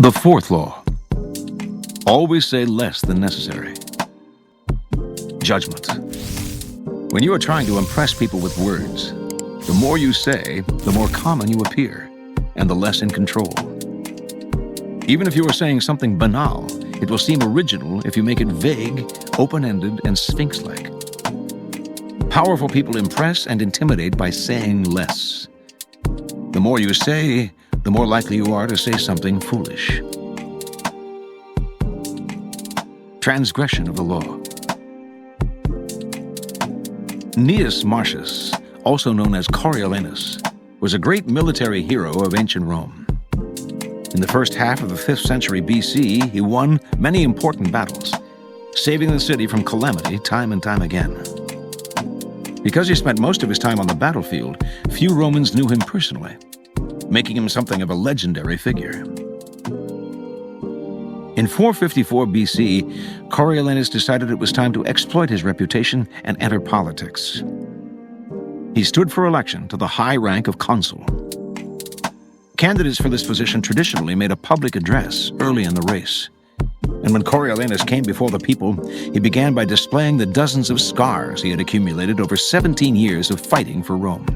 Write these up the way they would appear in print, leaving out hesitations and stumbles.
The fourth law. Always say less than necessary. Judgment. When you are trying to impress people with words, the more you say, the more common you appear, and the less in control. Even if you are saying something banal, it will seem original if you make it vague, open-ended, and sphinx-like. Powerful people impress and intimidate by saying less. The more you say, the more likely you are to say something foolish. Transgression of the law. Gnaeus Marcius, also known as Coriolanus, was a great military hero of ancient Rome. In the first half of the 5th century BC, he won many important battles, saving the city from calamity time and time again. Because he spent most of his time on the battlefield, few Romans knew him personally, making him something of a legendary figure. In 454 BC, Coriolanus decided it was time to exploit his reputation and enter politics. He stood for election to the high rank of consul. Candidates for this position traditionally made a public address early in the race. And when Coriolanus came before the people, he began by displaying the dozens of scars he had accumulated over 17 years of fighting for Rome.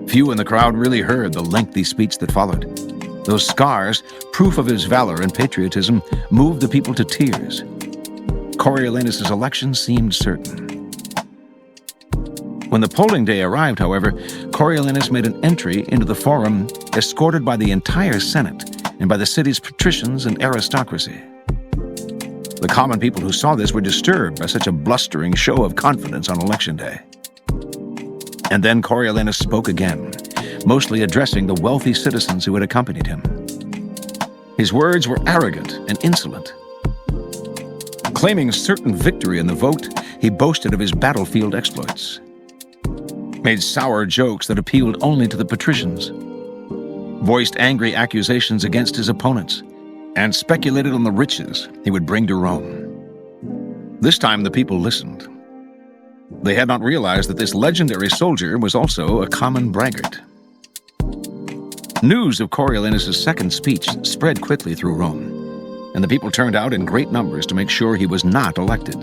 Few in the crowd really heard the lengthy speech that followed. Those scars, proof of his valor and patriotism, moved the people to tears. Coriolanus' election seemed certain. When the polling day arrived, however, Coriolanus made an entry into the forum escorted by the entire Senate and by the city's patricians and aristocracy. The common people who saw this were disturbed by such a blustering show of confidence on election day. And then Coriolanus spoke again, mostly addressing the wealthy citizens who had accompanied him. His words were arrogant and insolent. Claiming certain victory in the vote, he boasted of his battlefield exploits, made sour jokes that appealed only to the patricians, voiced angry accusations against his opponents, and speculated on the riches he would bring to Rome. This time the people listened. They had not realized that this legendary soldier was also a common braggart. News of Coriolanus' second speech spread quickly through Rome, and the people turned out in great numbers to make sure he was not elected.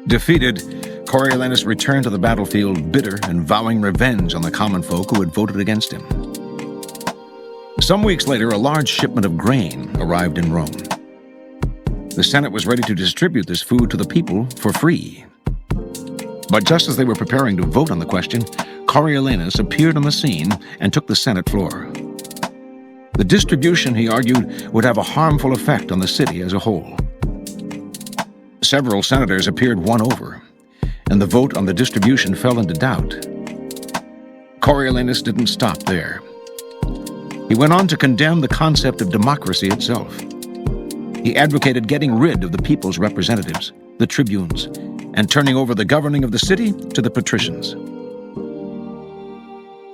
Defeated, Coriolanus returned to the battlefield bitter and vowing revenge on the common folk who had voted against him. Some weeks later, a large shipment of grain arrived in Rome. The Senate was ready to distribute this food to the people for free. But just as they were preparing to vote on the question, Coriolanus appeared on the scene and took the Senate floor. The distribution, he argued, would have a harmful effect on the city as a whole. Several senators appeared won over, and the vote on the distribution fell into doubt. Coriolanus didn't stop there. He went on to condemn the concept of democracy itself. He advocated getting rid of the people's representatives, the tribunes, and turning over the governing of the city to the patricians.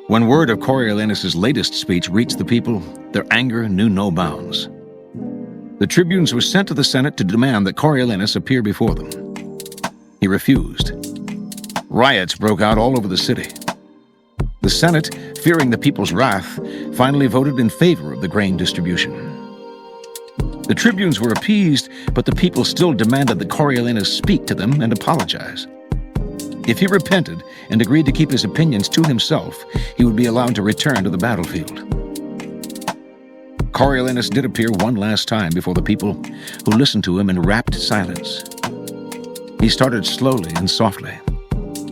When word of Coriolanus' latest speech reached the people, their anger knew no bounds. The tribunes were sent to the Senate to demand that Coriolanus appear before them. He refused. Riots broke out all over the city. The Senate, fearing the people's wrath, finally voted in favor of the grain distribution. The tribunes were appeased, but the people still demanded that Coriolanus speak to them and apologize. If he repented and agreed to keep his opinions to himself, he would be allowed to return to the battlefield. Coriolanus did appear one last time before the people, who listened to him in rapt silence. He started slowly and softly,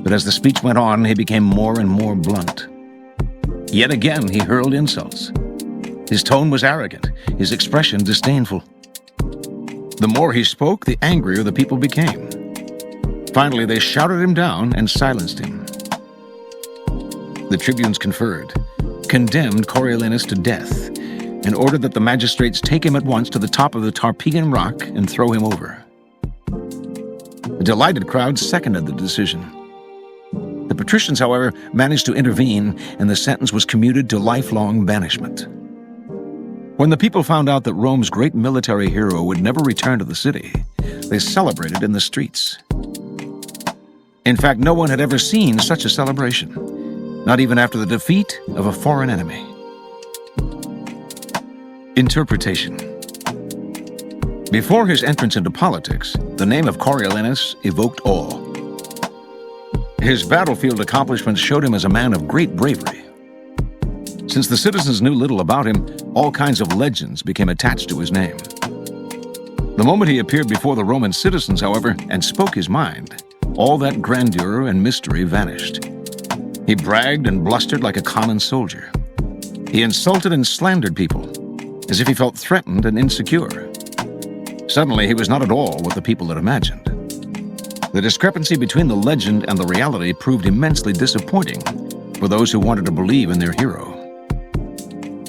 but as the speech went on, he became more and more blunt. Yet again, he hurled insults. His tone was arrogant, his expression disdainful. The more he spoke, the angrier the people became. Finally, they shouted him down and silenced him. The tribunes conferred, condemned Coriolanus to death, and ordered that the magistrates take him at once to the top of the Tarpeian rock and throw him over. The delighted crowd seconded the decision. The patricians, however, managed to intervene, and the sentence was commuted to lifelong banishment. When the people found out that Rome's great military hero would never return to the city, they celebrated in the streets. In fact, no one had ever seen such a celebration, not even after the defeat of a foreign enemy. Interpretation. Before his entrance into politics, the name of Coriolanus evoked awe. His battlefield accomplishments showed him as a man of great bravery. Since the citizens knew little about him, all kinds of legends became attached to his name. The moment he appeared before the Roman citizens, however, and spoke his mind, all that grandeur and mystery vanished. He bragged and blustered like a common soldier. He insulted and slandered people, as if he felt threatened and insecure. Suddenly, he was not at all what the people had imagined. The discrepancy between the legend and the reality proved immensely disappointing for those who wanted to believe in their hero.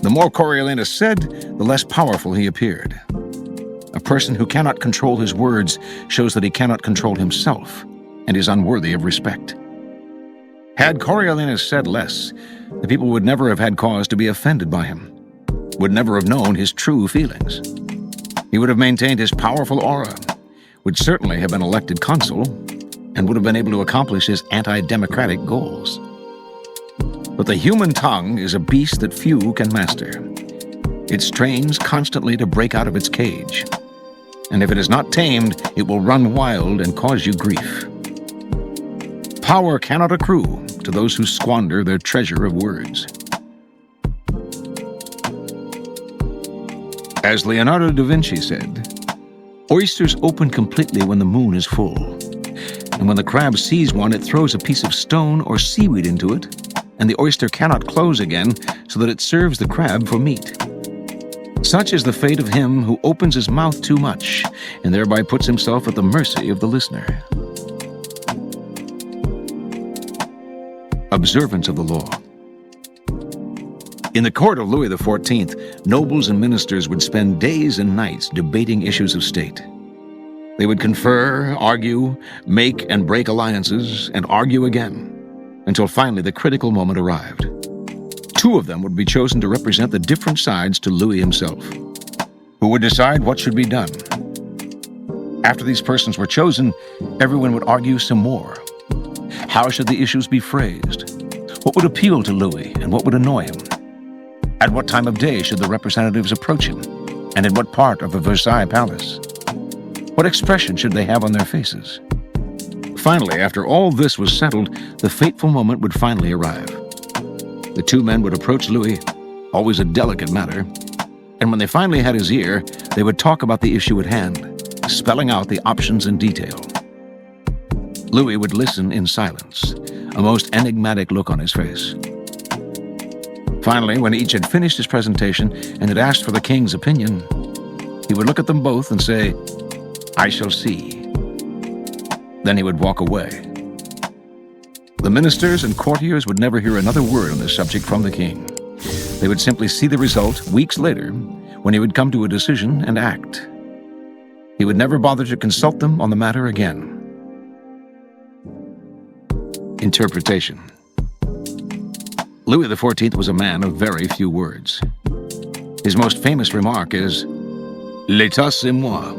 The more Coriolanus said, the less powerful he appeared. A person who cannot control his words shows that he cannot control himself and is unworthy of respect. Had Coriolanus said less, the people would never have had cause to be offended by him, would never have known his true feelings. He would have maintained his powerful aura, would certainly have been elected consul, and would have been able to accomplish his anti-democratic goals. But the human tongue is a beast that few can master. It strains constantly to break out of its cage, and if it is not tamed, it will run wild and cause you grief. Power cannot accrue to those who squander their treasure of words. As Leonardo da Vinci said, "Oysters open completely when the moon is full, and when the crab sees one, it throws a piece of stone or seaweed into it, and the oyster cannot close again so that it serves the crab for meat. Such is the fate of him who opens his mouth too much and thereby puts himself at the mercy of the listener." Observance of the law. In the court of Louis XIV, nobles and ministers would spend days and nights debating issues of state. They would confer, argue, make and break alliances, and argue again, until finally the critical moment arrived. Two of them would be chosen to represent the different sides to Louis himself, who would decide what should be done. After these persons were chosen, everyone would argue some more. How should the issues be phrased? What would appeal to Louis and what would annoy him? At what time of day should the representatives approach him, and in what part of the Versailles Palace? What expression should they have on their faces? Finally, after all this was settled, the fateful moment would finally arrive. The two men would approach Louis, always a delicate matter, and when they finally had his ear, they would talk about the issue at hand, spelling out the options in detail. Louis would listen in silence, a most enigmatic look on his face. Finally, when each had finished his presentation and had asked for the king's opinion, he would look at them both and say, "I shall see." Then he would walk away. The ministers and courtiers would never hear another word on this subject from the king. They would simply see the result weeks later, when he would come to a decision and act. He would never bother to consult them on the matter again. Interpretation. Louis XIV was a man of very few words. His most famous remark is, "L'État c'est moi."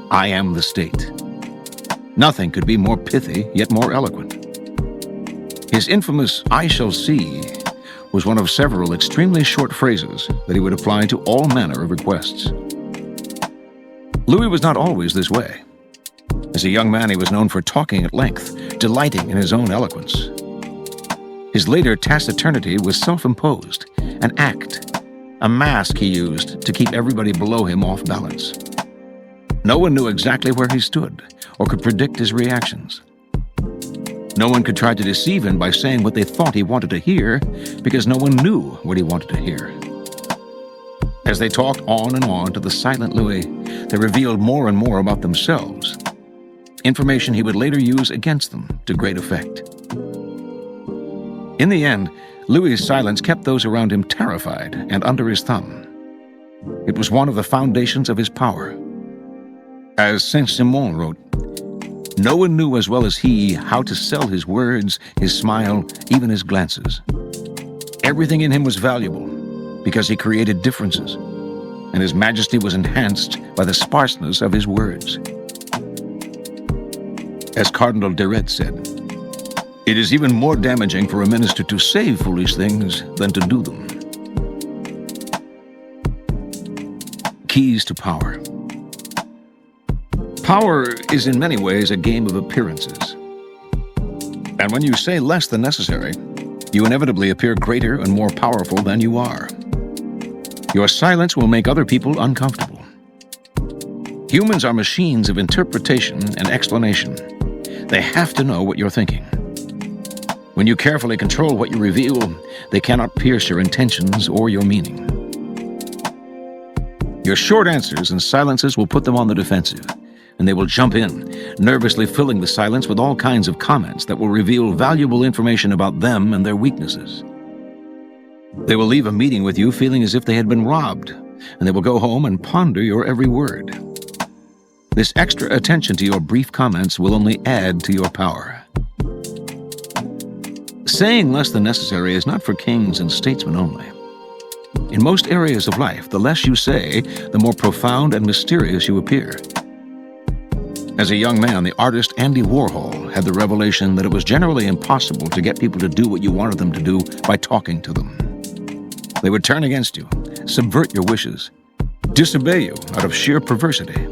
I am the state. Nothing could be more pithy, yet more eloquent. His infamous "I shall see" was one of several extremely short phrases that he would apply to all manner of requests. Louis was not always this way. As a young man, he was known for talking at length, delighting in his own eloquence. His later taciturnity was self-imposed, an act, a mask he used to keep everybody below him off balance. No one knew exactly where he stood or could predict his reactions. No one could try to deceive him by saying what they thought he wanted to hear, because no one knew what he wanted to hear. As they talked on and on to the silent Louis, they revealed more and more about themselves, information he would later use against them to great effect. In the end, Louis's silence kept those around him terrified and under his thumb. It was one of the foundations of his power. As Saint-Simon wrote, "No one knew as well as he how to sell his words, his smile, even his glances. Everything in him was valuable because he created differences, and his majesty was enhanced by the sparseness of his words." As Cardinal de Retz said, "It is even more damaging for a minister to say foolish things than to do them." Keys to Power. Power is in many ways a game of appearances. And when you say less than necessary, you inevitably appear greater and more powerful than you are. Your silence will make other people uncomfortable. Humans are machines of interpretation and explanation. They have to know what you're thinking. When you carefully control what you reveal, they cannot pierce your intentions or your meaning. Your short answers and silences will put them on the defensive, and they will jump in, nervously filling the silence with all kinds of comments that will reveal valuable information about them and their weaknesses. They will leave a meeting with you feeling as if they had been robbed, and they will go home and ponder your every word. This extra attention to your brief comments will only add to your power. Saying less than necessary is not for kings and statesmen only. In most areas of life, the less you say, the more profound and mysterious you appear. As a young man, the artist Andy Warhol had the revelation that it was generally impossible to get people to do what you wanted them to do by talking to them. They would turn against you, subvert your wishes, disobey you out of sheer perversity.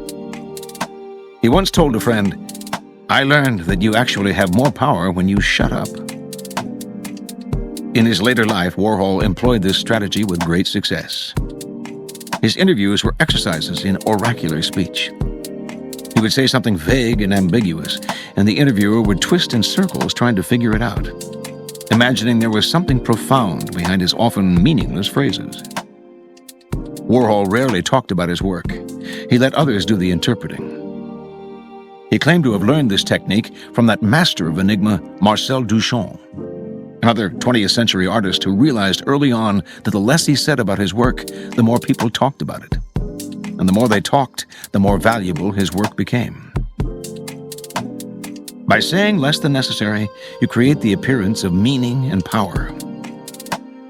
He once told a friend, "I learned that you actually have more power when you shut up." In his later life, Warhol employed this strategy with great success. His interviews were exercises in oracular speech. He would say something vague and ambiguous, and the interviewer would twist in circles trying to figure it out, imagining there was something profound behind his often meaningless phrases. Warhol rarely talked about his work. He let others do the interpreting. He claimed to have learned this technique from that master of enigma, Marcel Duchamp, another 20th century artist who realized early on that the less he said about his work, the more people talked about it. And the more they talked, the more valuable his work became. By saying less than necessary, you create the appearance of meaning and power.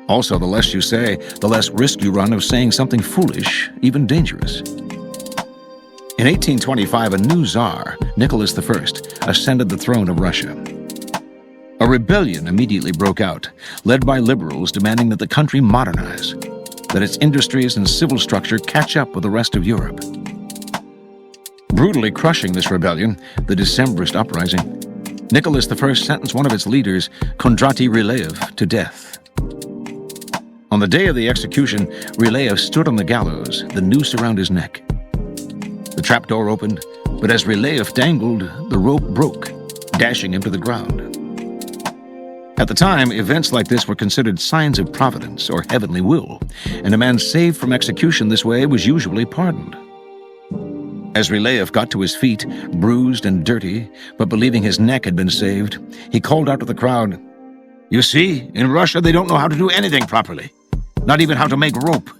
Also, the less you say, the less risk you run of saying something foolish, even dangerous. In 1825, a new Tsar, Nicholas I, ascended the throne of Russia. A rebellion immediately broke out, led by liberals demanding that the country modernize, that its industries and civil structure catch up with the rest of Europe. Brutally crushing this rebellion, the Decembrist uprising, Nicholas I sentenced one of its leaders, Kondraty Ryleyev, to death. On the day of the execution, Ryleyev stood on the gallows, the noose around his neck. The trapdoor opened, but as Ryleyev dangled, the rope broke, dashing him to the ground. At the time, events like this were considered signs of providence or heavenly will, and a man saved from execution this way was usually pardoned. As Ryleyev got to his feet, bruised and dirty, but believing his neck had been saved, he called out to the crowd, "You see, in Russia they don't know how to do anything properly, not even how to make rope."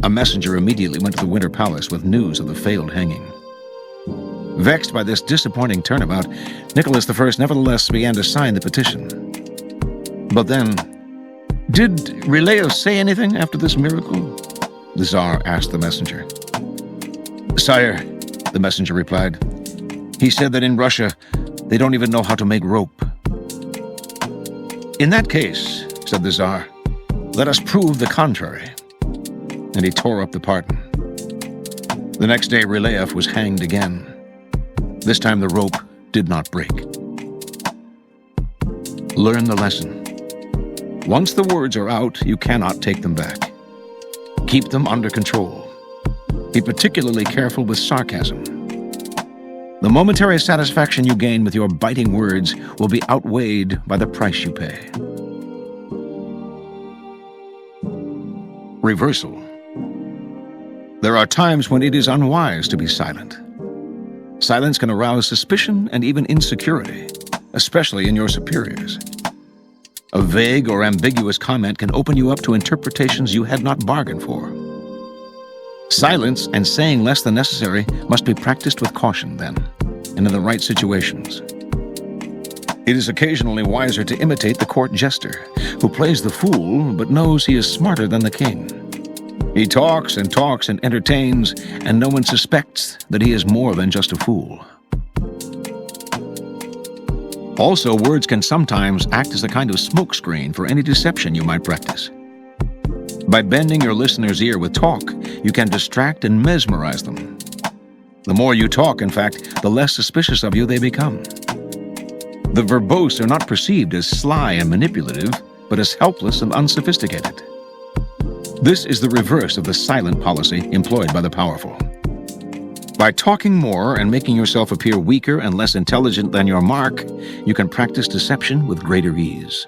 A messenger immediately went to the Winter Palace with news of the failed hanging. Vexed by this disappointing turnabout, Nicholas I nevertheless began to sign the petition. But then, did Ryleyev say anything after this miracle? The Tsar asked the messenger. "Sire," the messenger replied, "he said that in Russia they don't even know how to make rope." "In that case," said the Tsar, "let us prove the contrary." And he tore up the pardon. The next day, Ryleyev was hanged again. This time the rope did not break. Learn the lesson. Once the words are out, you cannot take them back. Keep them under control. Be particularly careful with sarcasm. The momentary satisfaction you gain with your biting words will be outweighed by the price you pay. Reversal. There are times when it is unwise to be silent. Silence can arouse suspicion and even insecurity, especially in your superiors. A vague or ambiguous comment can open you up to interpretations you had not bargained for. Silence and saying less than necessary must be practiced with caution then, and in the right situations. It is occasionally wiser to imitate the court jester, who plays the fool but knows he is smarter than the king. He talks and talks and entertains, and no one suspects that he is more than just a fool. Also, words can sometimes act as a kind of smokescreen for any deception you might practice. By bending your listener's ear with talk, you can distract and mesmerize them. The more you talk, in fact, the less suspicious of you they become. The verbose are not perceived as sly and manipulative, but as helpless and unsophisticated. This is the reverse of the silent policy employed by the powerful. By talking more and making yourself appear weaker and less intelligent than your mark, you can practice deception with greater ease.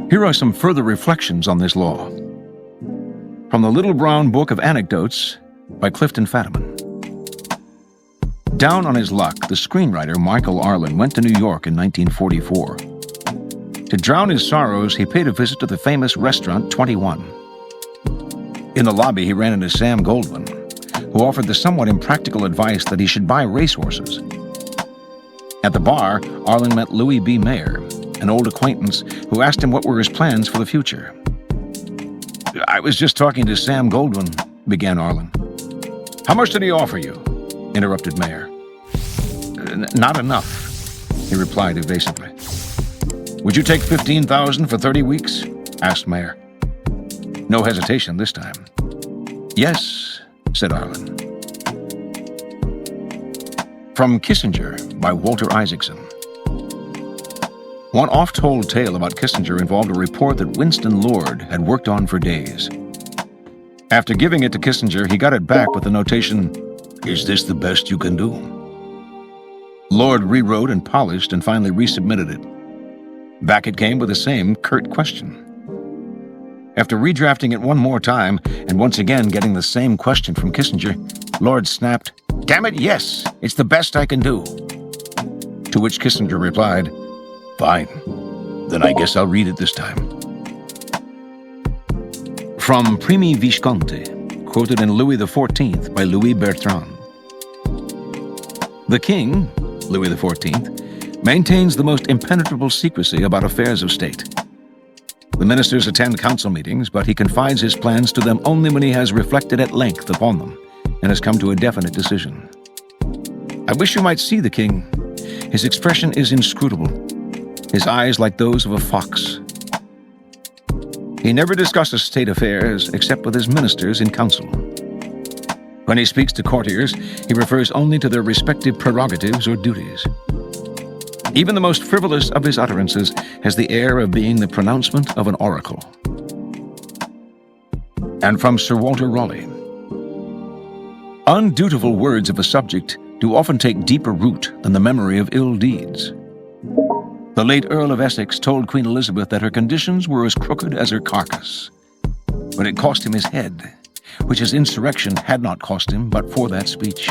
Here are some further reflections on this law. From the Little Brown Book of Anecdotes by Clifton Fadiman. Down on his luck, the screenwriter Michael Arlen went to New York in 1944. To drown his sorrows, he paid a visit to the famous restaurant 21. In the lobby, he ran into Sam Goldwyn, who offered the somewhat impractical advice that he should buy racehorses. At the bar, Arlen met Louis B. Mayer, an old acquaintance who asked him what were his plans for the future. "I was just talking to Sam Goldwyn," began Arlen. "How much did he offer you?" interrupted Mayer. "Not enough," he replied evasively. "Would you take $15,000 for 30 weeks?" asked Mayer. No hesitation this time. "Yes," said Arlen. From Kissinger by Walter Isaacson. One oft-told tale about Kissinger involved a report that Winston Lord had worked on for days. After giving it to Kissinger, he got it back with the notation, "Is this the best you can do?" Lord rewrote and polished and finally resubmitted it. Back it came with the same curt question. After redrafting it one more time, and once again getting the same question from Kissinger, Lord snapped, "Damn it, yes, it's the best I can do." To which Kissinger replied, "Fine, then I guess I'll read it this time." From Primi Visconti, quoted in Louis XIV by Louis Bertrand. The king, Louis XIV, maintains the most impenetrable secrecy about affairs of state. The ministers attend council meetings, but he confides his plans to them only when he has reflected at length upon them and has come to a definite decision. I wish you might see the king. His expression is inscrutable, his eyes like those of a fox. He never discusses state affairs except with his ministers in council. When he speaks to courtiers, he refers only to their respective prerogatives or duties. Even the most frivolous of his utterances has the air of being the pronouncement of an oracle. And from Sir Walter Raleigh. Undutiful words of a subject do often take deeper root than the memory of ill deeds. The late Earl of Essex told Queen Elizabeth that her conditions were as crooked as her carcass. But it cost him his head, which his insurrection had not cost him but for that speech.